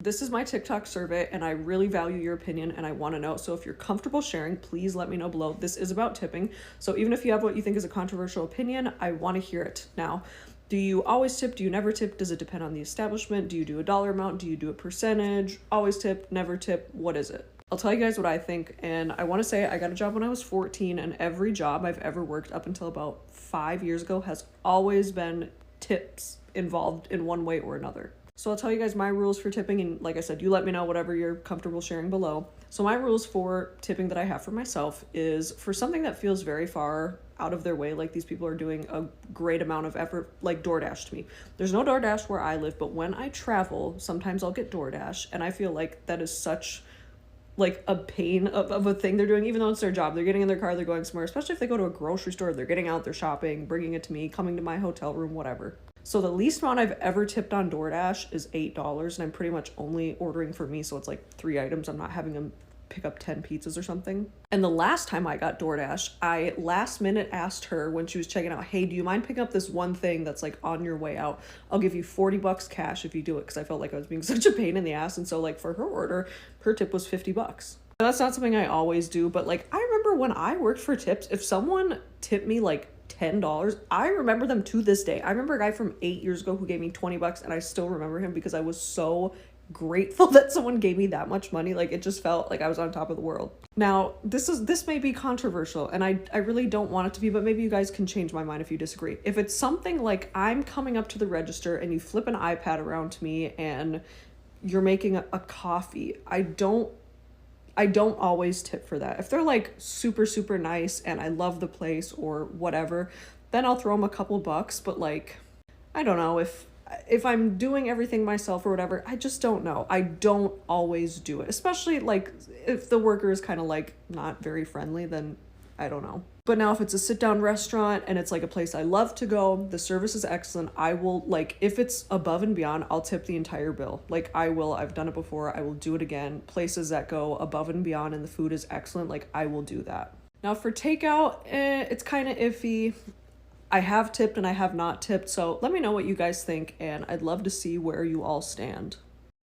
This is my TikTok survey and I really value your opinion and I want to know. So if you're comfortable sharing, please let me know below. This is about tipping. So even if you have what you think is a controversial opinion, I want to hear it. Now, do you always tip? Do you never tip? Does it depend on the establishment? Do you do a dollar amount? Do you do a percentage? Always tip, never tip? What is it? I'll tell you guys what I think. And I want to say I got a job when I was 14 and every job I've ever worked up until about 5 years ago has always been tips involved in one way or another. So I'll tell you guys my rules for tipping, and like I said, you let me know whatever you're comfortable sharing below. So my rules for tipping that I have for myself is for something that feels very far out of their way, like these people are doing a great amount of effort, like DoorDash to me. There's no DoorDash where I live, but when I travel, sometimes I'll get DoorDash, and I feel like that is such like a pain of a thing they're doing, even though it's their job. They're getting in their car, they're going somewhere, especially if they go to a grocery store, they're getting out, they're shopping, bringing it to me, coming to my hotel room, whatever. So the least amount I've ever tipped on DoorDash is $8, and I'm pretty much only ordering for me, so it's like 3 items. I'm not having them pick up 10 pizzas or something. And the last time I got DoorDash, I last minute asked her when she was checking out, hey, do you mind picking up this one thing that's like on your way out? I'll give you $40 cash if you do it, because I felt like I was being such a pain in the ass. And so like for her order, her tip was $50. That's not something I always do, but like I remember when I worked for tips, if someone tipped me like $10, I remember them to this day. I remember a guy from 8 years ago who gave me $20, and I still remember him because I was so grateful that someone gave me that much money. Like it just felt like I was on top of the world. Now this may be controversial, and I really don't want it to be, but maybe you guys can change my mind if you disagree. If it's something like I'm coming up to the register and you flip an iPad around to me and you're making a coffee, I don't always tip for that. If they're like super, super nice and I love the place or whatever, then I'll throw them a couple bucks. But like, I don't know, if I'm doing everything myself or whatever, I just don't know. I don't always do it, especially like if the worker is kind of like not very friendly, then I don't know. But now if it's a sit down restaurant and it's like a place I love to go, the service is excellent, I will, like, if it's above and beyond, I'll tip the entire bill. Like I will, I've done it before, I will do it again. Places that go above and beyond and the food is excellent, like I will do that. Now for takeout, it's kind of iffy. I have tipped and I have not tipped, so let me know what you guys think, and I'd love to see where you all stand.